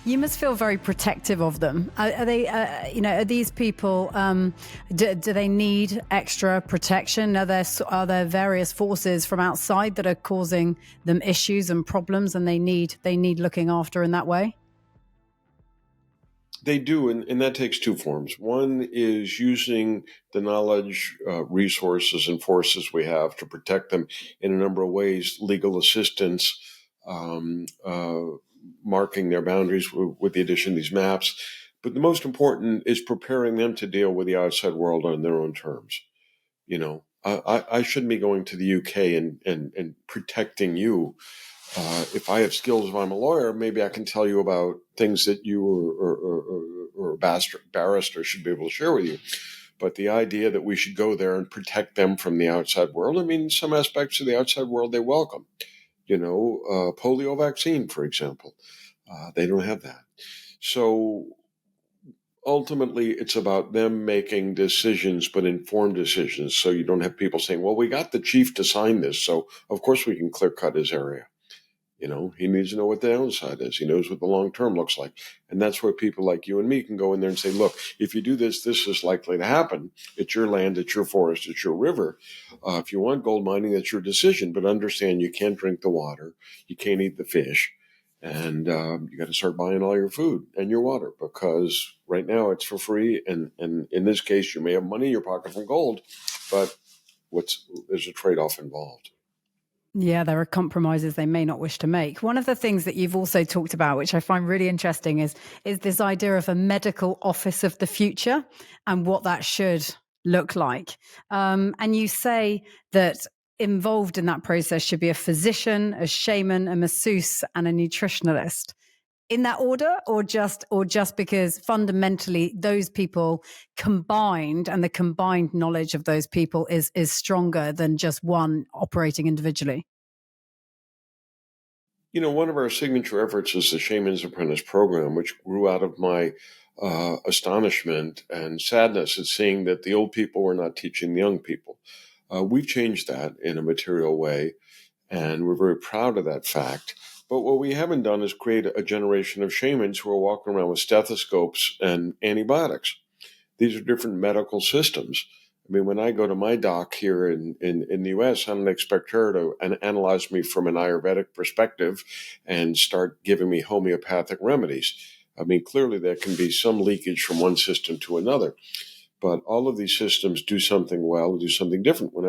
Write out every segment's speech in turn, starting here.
You must feel very protective of them. Are they, are these people, do they need extra protection? Are there various forces from outside that are causing them issues and problems, and they need looking after in that way? They do, and that takes two forms. One is using the knowledge, resources, and forces we have to protect them in a number of ways: legal assistance, um, uh, marking their boundaries with the addition of these maps. But the most important is preparing them to deal with the outside world on their own terms. I shouldn't be going to the UK and protecting you. If I have skills, if I'm a lawyer, maybe I can tell you about things that you or a barrister should be able to share with you. But the idea that we should go there and protect them from the outside world, I mean, some aspects of the outside world they welcome. Polio vaccine, for example, they don't have that. So ultimately, it's about them making decisions, but informed decisions. So you don't have people saying, well, we got the chief to sign this, so of course we can clear cut his area. He needs to know what the downside is. He knows what the long term looks like. And that's where people like you and me can go in there and say, look, if you do this, this is likely to happen. It's your land, it's your forest, it's your river. If you want gold mining, that's your decision. But understand you can't drink the water, you can't eat the fish, and you got to start buying all your food and your water, because right now it's for free. And in this case, you may have money in your pocket from gold, but there's a trade-off involved. Yeah, there are compromises they may not wish to make. One of the things that you've also talked about, which I find really interesting, is this idea of a medical office of the future and what that should look like. And you say that involved in that process should be a physician, a shaman, a masseuse, and a nutritionalist. In that order, or just because fundamentally those people combined, and the combined knowledge of those people is stronger than just one operating individually? One of our signature efforts is the Shaman's Apprentice program, which grew out of my astonishment and sadness at seeing that the old people were not teaching the young people. We've changed that in a material way, and we're very proud of that fact. But what we haven't done is create a generation of shamans who are walking around with stethoscopes and antibiotics. These are different medical systems. I mean, when I go to my doc here in the U.S., I don't expect her to analyze me from an Ayurvedic perspective and start giving me homeopathic remedies. I mean, clearly there can be some leakage from one system to another, but all of these systems do something well, do something different. When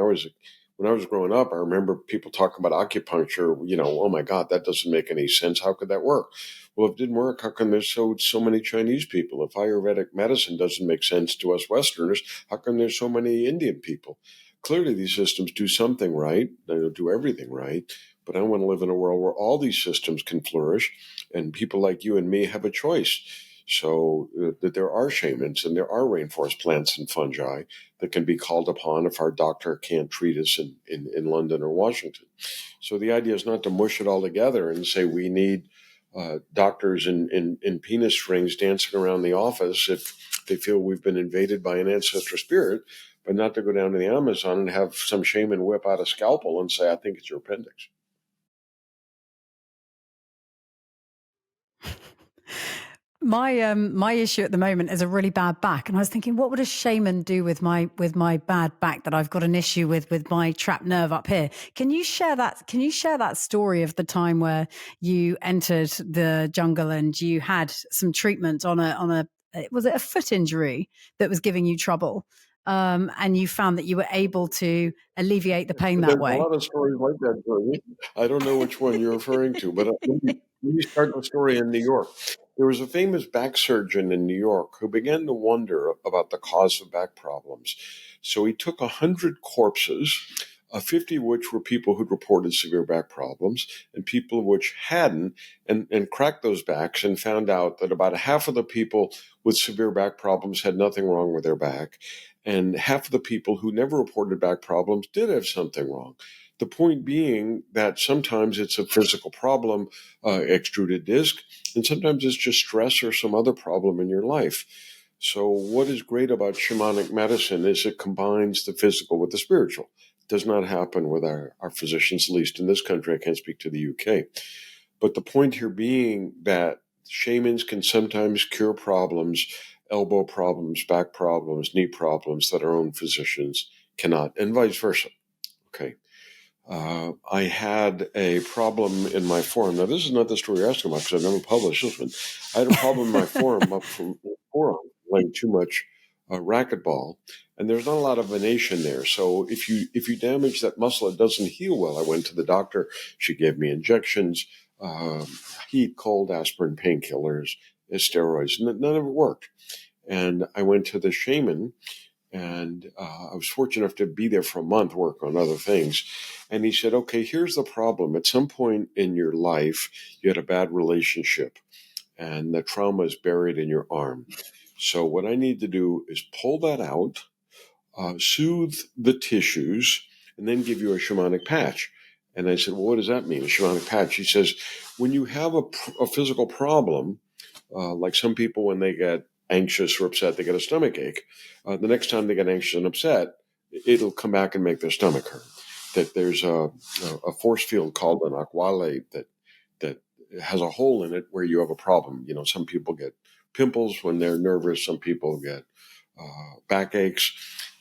I was growing up, I remember people talking about acupuncture. Oh my God, that doesn't make any sense. How could that work? Well, if it didn't work, how come there's so many Chinese people? If Ayurvedic medicine doesn't make sense to us Westerners, how come there's so many Indian people? Clearly, these systems do something right. They don't do everything right. But I want to live in a world where all these systems can flourish, and people like you and me have a choice. So that there are shamans and there are rainforest plants and fungi that can be called upon if our doctor can't treat us in London or Washington. So the idea is not to mush it all together and say we need doctors in penis strings dancing around the office if they feel we've been invaded by an ancestor spirit, but not to go down to the Amazon and have some shaman whip out a scalpel and say, I think it's your appendix. My issue at the moment is a really bad back, and I was thinking, what would a shaman do with my bad back that I've got an issue with my trapped nerve up here? Can you share that? Can you share that story of the time where you entered the jungle and you had some treatment on a was it a foot injury that was giving you trouble, and you found that you were able to alleviate the pain There's that a way? lot of stories like that, Georgie. I don't know which one you're referring to, but let me start the story in New York. There was a famous back surgeon in New York who began to wonder about the cause of back problems. So he took 100 corpses, 50 of which were people who'd reported severe back problems, and people which hadn't, and cracked those backs and found out that about half of the people with severe back problems had nothing wrong with their back, and half of the people who never reported back problems did have something wrong. The point being that sometimes it's a physical problem, extruded disc, and sometimes it's just stress or some other problem in your life. So what is great about shamanic medicine is it combines the physical with the spiritual. It does not happen with our physicians, at least in this country. I can't speak to the UK. But the point here being that Shamans can sometimes cure problems, elbow problems, back problems, knee problems that our own physicians cannot, and vice versa. Okay. I had a problem in my forum. Now, this is not the story you're asking about because I've never published this one. I had a problem in my forum up from forum playing too much racquetball, and there's not a lot of venation there. So if you damage that muscle, it doesn't heal well. I went to the doctor. She gave me injections, heat, cold, aspirin, painkillers, steroids. None of it worked. And I went to the shaman, and I was fortunate enough to be there for a month, work on other things. And he said, okay, here's the problem. At some point in your life, you had a bad relationship, and the trauma is buried in your arm. So what I need to do is pull that out, soothe the tissues, and then give you a shamanic patch. And I said, well, what does that mean, a shamanic patch? He says, when you have a physical problem, like some people, when they get anxious or upset, they get a stomach ache. The next time they get anxious and upset, it'll come back and make their stomach hurt. That there's a force field called an aquale that has a hole in it where you have a problem. You know, some people get pimples when they're nervous. Some people get backaches.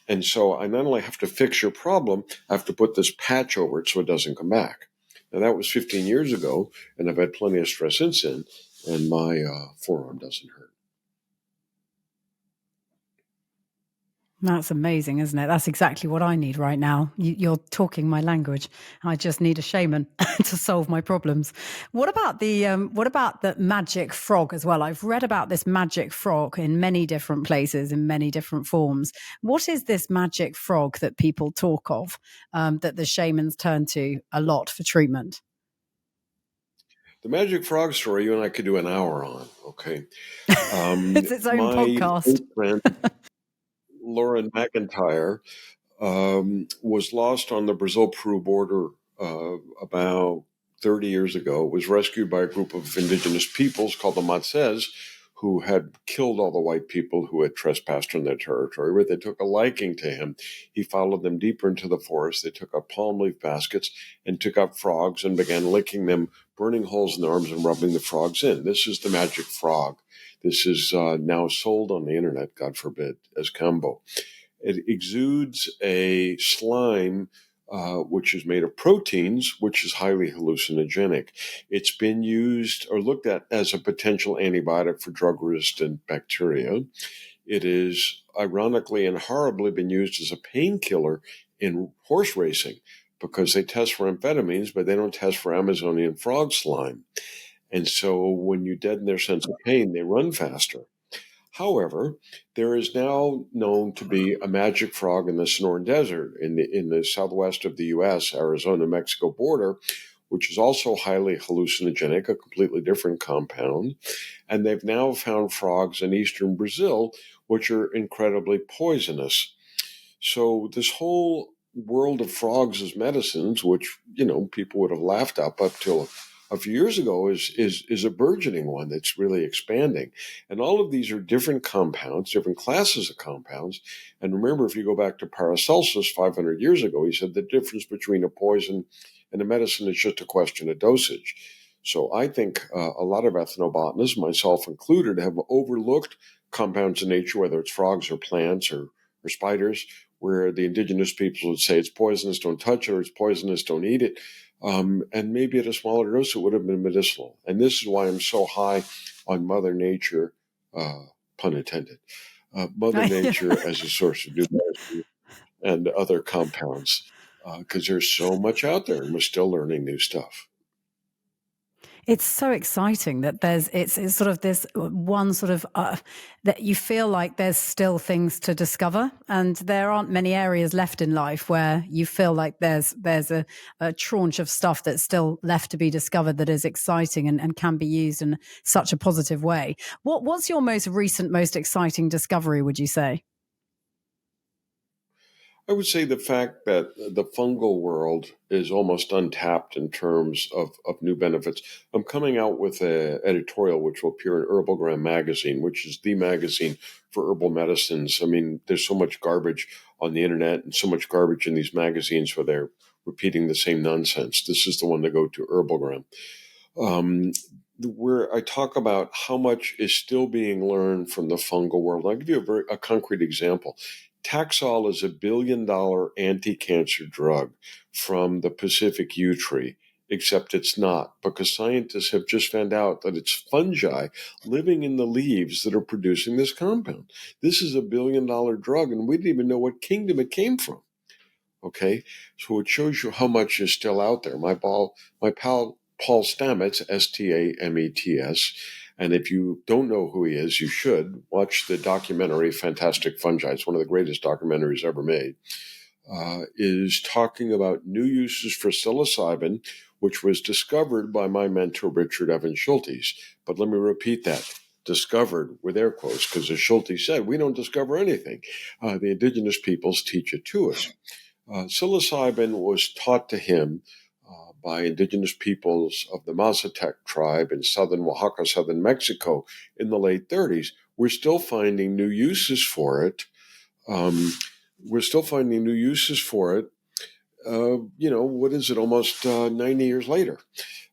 And so I not only have to fix your problem, I have to put this patch over it so it doesn't come back. Now, that was 15 years ago, and I've had plenty of stress since then, and my forearm doesn't hurt. That's amazing, isn't it? That's exactly what I need right now. You're talking my language. I just need a shaman to solve my problems. What about the magic frog as well? I've read about this magic frog in many different places, in many different forms. What is this magic frog that people talk of, that the shamans turn to a lot for treatment? The magic frog story, you and I could do an hour on, okay? It's its own My podcast. good friend, Lauren McIntyre, was lost on the Brazil-Peru border about 30 years ago, was rescued by a group of indigenous peoples called the Matses, who had killed all the white people who had trespassed on their territory, but they took a liking to him. He followed them deeper into the forest. They took up palm leaf baskets and took up frogs and began licking them, burning holes in their arms and rubbing the frogs in. This is the magic frog. This is now sold on the internet, God forbid, as combo. It exudes a slime which is made of proteins, which is highly hallucinogenic. It's been used or looked at as a potential antibiotic for drug-resistant bacteria. It is ironically and horribly been used as a painkiller in horse racing because they test for amphetamines, but they don't test for Amazonian frog slime. And so when you deaden their sense of pain, they run faster. However, there is now known to be a magic frog in the Sonoran Desert in the southwest of the U.S., Arizona-Mexico border, which is also highly hallucinogenic, a completely different compound. And they've now found frogs in eastern Brazil, which are incredibly poisonous. So this whole world of frogs as medicines, which, you know, people would have laughed up till a few years ago, is a burgeoning one that's really expanding. And all of these are different compounds, different classes of compounds. And remember, if you go back to Paracelsus 500 years ago, he said the difference between a poison and a medicine is just a question of dosage. So I think a lot of ethnobotanists, myself included, have overlooked compounds in nature, whether it's frogs or plants or spiders, where the indigenous people would say it's poisonous, don't touch it, or it's poisonous, don't eat it. And maybe at a smaller dose, it would have been medicinal. And this is why I'm so high on Mother Nature, pun intended, Mother Nature as a source of new medicine and other compounds, because there's so much out there and we're still learning new stuff. It's so exciting that it's sort of this one sort of that you feel like there's still things to discover, and there aren't many areas left in life where you feel like there's a tranche of stuff that's still left to be discovered that is exciting and can be used in such a positive way. What's your most recent, most exciting discovery, would you say? I would say the fact that the fungal world is almost untapped in terms of new benefits. I'm coming out with an editorial which will appear in Herbalgram magazine, which is the magazine for herbal medicines. I mean, there's so much garbage on the internet and so much garbage in these magazines where they're repeating the same nonsense. This is the one to go to, Herbalgram. Um, where I talk about how much is still being learned from the fungal world. I'll give you a concrete example. Taxol is $1 billion anti-cancer drug from the Pacific yew tree, except it's not, because scientists have just found out that it's fungi living in the leaves that are producing this compound. This is $1 billion drug, and we didn't even know what kingdom it came from. Okay, so it shows you how much is still out there. My pal Paul Stamets, Stamets, and if you don't know who he is, you should watch the documentary Fantastic Fungi. It's one of the greatest documentaries ever made. Is talking about new uses for psilocybin, which was discovered by my mentor, Richard Evans Schultes. But let me repeat that. Discovered with air quotes, because as Schultes said, we don't discover anything. The indigenous peoples teach it to us. Psilocybin was taught to him by indigenous peoples of the Mazatec tribe in southern Oaxaca, southern Mexico in the late 30s. We're still finding new uses for it. What is it, almost 90 years later?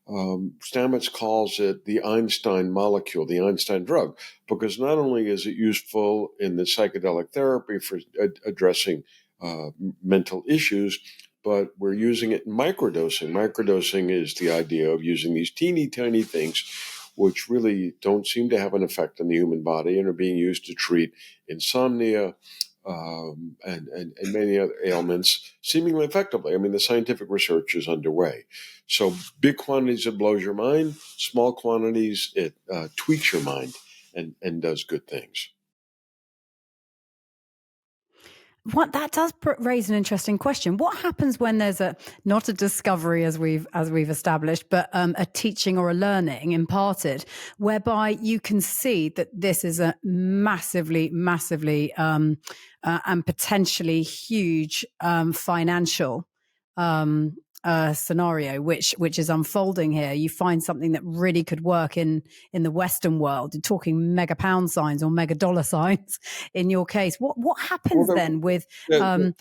Stamets calls it the Einstein molecule, the Einstein drug, because not only is it useful in the psychedelic therapy for addressing mental issues, but we're using it in microdosing. Microdosing is the idea of using these teeny tiny things, which really don't seem to have an effect on the human body and are being used to treat insomnia, and many other ailments seemingly effectively. I mean, the scientific research is underway. So big quantities, it blows your mind. Small quantities, it tweaks your mind and does good things. What that does raise an interesting question. What happens when there's not a discovery as we've established, but a teaching or a learning imparted, whereby you can see that this is a massively and potentially huge financial scenario which is unfolding here. You find something that really could work in the Western world. You're talking mega pound signs or mega dollar signs in your case. What happens then with that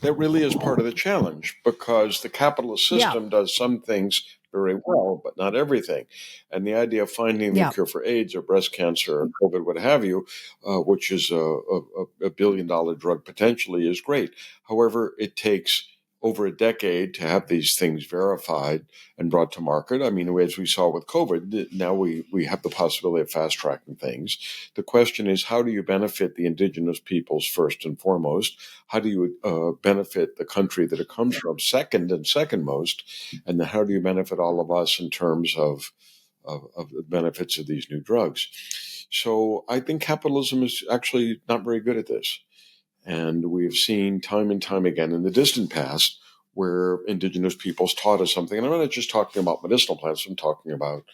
really is part of the challenge, because the capitalist system does some things very well, but not everything. And the idea of finding the cure for AIDS or breast cancer or COVID, what have you, which is a billion-dollar drug potentially, is great. However, it takes over a decade to have these things verified and brought to market. I mean, as we saw with COVID, now we have the possibility of fast-tracking things. The question is, how do you benefit the indigenous peoples first and foremost? How do you benefit the country that it comes from second most? And then how do you benefit all of us in terms of the benefits of these new drugs? So I think capitalism is actually not very good at this. And we've seen time and time again in the distant past where indigenous peoples taught us something. And I'm not just talking about medicinal plants. I'm talking about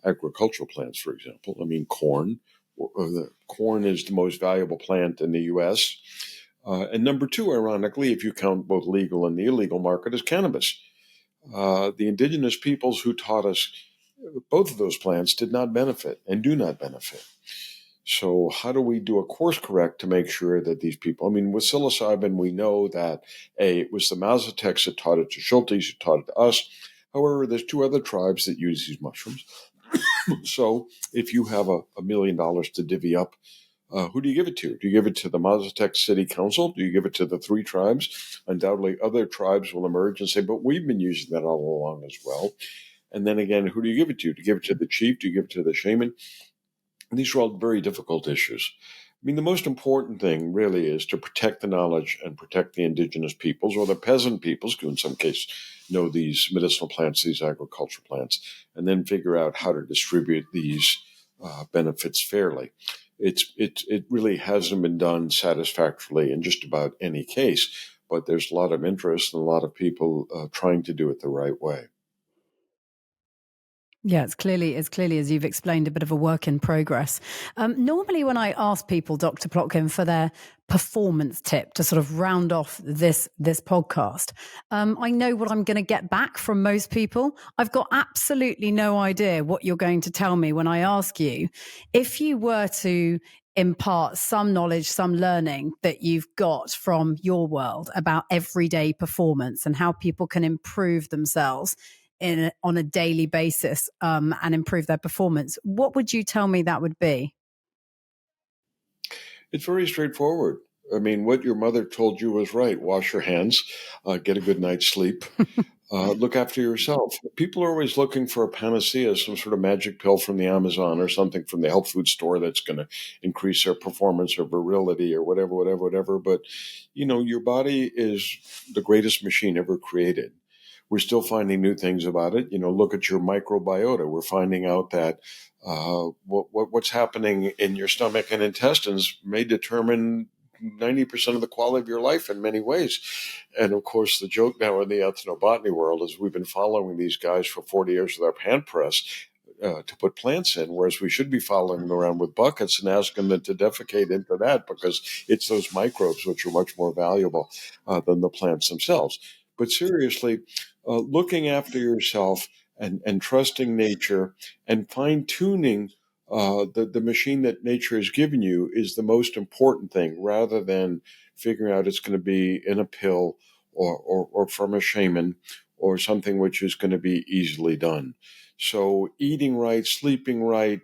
agricultural plants, for example. I mean, corn. Corn is the most valuable plant in the U.S. And number two, ironically, if you count both legal and the illegal market, is cannabis. The indigenous peoples who taught us both of those plants did not benefit and do not benefit. So how do we do a course correct to make sure that these people, I mean, with psilocybin, we know that it was the Mazatecs that taught it to Schultes, who taught it to us. However, there's two other tribes that use these mushrooms. So if you have $1 million to divvy up, who do you give it to? Do you give it to the Mazatec City Council? Do you give it to the three tribes? Undoubtedly, other tribes will emerge and say, but we've been using that all along as well. And then again, who do you give it to? Do you give it to the chief? Do you give it to the shaman? These are all very difficult issues. I mean, the most important thing really is to protect the knowledge and protect the indigenous peoples, or the peasant peoples, who in some cases know these medicinal plants, these agricultural plants, and then figure out how to distribute these benefits fairly. It really hasn't been done satisfactorily in just about any case, but there's a lot of interest and a lot of people trying to do it the right way. Yeah, it's clearly, as you've explained, a bit of a work in progress. Normally, when I ask people, Dr. Plotkin, for their performance tip to sort of round off this podcast, I know what I'm going to get back from most people. I've got absolutely no idea what you're going to tell me when I ask you. If you were to impart some knowledge, some learning that you've got from your world about everyday performance and how people can improve themselves on a daily basis and improve their performance, what would you tell me that would be? It's very straightforward. I mean, what your mother told you was right. Wash your hands, get a good night's sleep, look after yourself. People are always looking for a panacea, some sort of magic pill from the Amazon or something from the health food store that's going to increase their performance or virility or whatever, whatever, whatever. But, your body is the greatest machine ever created. We're still finding new things about it. Look at your microbiota. We're finding out that what's happening in your stomach and intestines may determine 90% of the quality of your life in many ways. And of course, the joke now in the ethnobotany world is we've been following these guys for 40 years with our hand press to put plants in, whereas we should be following them around with buckets and asking them to defecate into that, because it's those microbes which are much more valuable than the plants themselves. But seriously, looking after yourself and trusting nature and fine tuning the machine that nature has given you is the most important thing, rather than figuring out it's going to be in a pill or from a shaman or something which is going to be easily done. So eating right, sleeping right,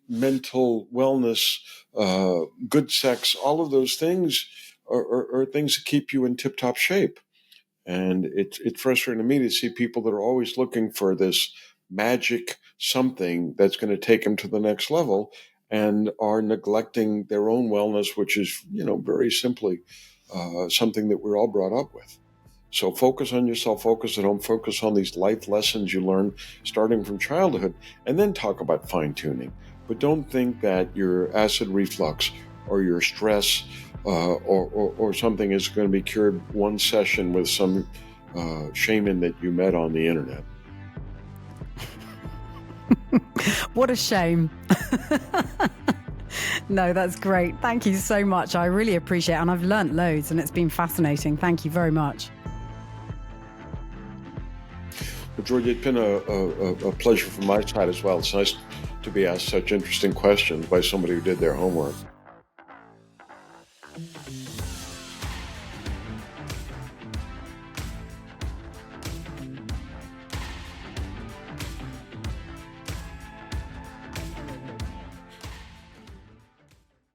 mental wellness, good sex, all of those things are things that keep you in tip-top shape. And it's frustrating to me to see people that are always looking for this magic something that's going to take them to the next level and are neglecting their own wellness, which is, very simply something that we're all brought up with. So focus on yourself, focus at home, focus on these life lessons you learn starting from childhood, and then talk about fine tuning. But don't think that your acid reflux or your stress or something is going to be cured one session with some shaman that you met on the internet. What a shame. No, that's great. Thank you so much. I really appreciate it. And I've learnt loads and it's been fascinating. Thank you very much. Well, Georgie, it's been a pleasure from my side as well. It's nice to be asked such interesting questions by somebody who did their homework.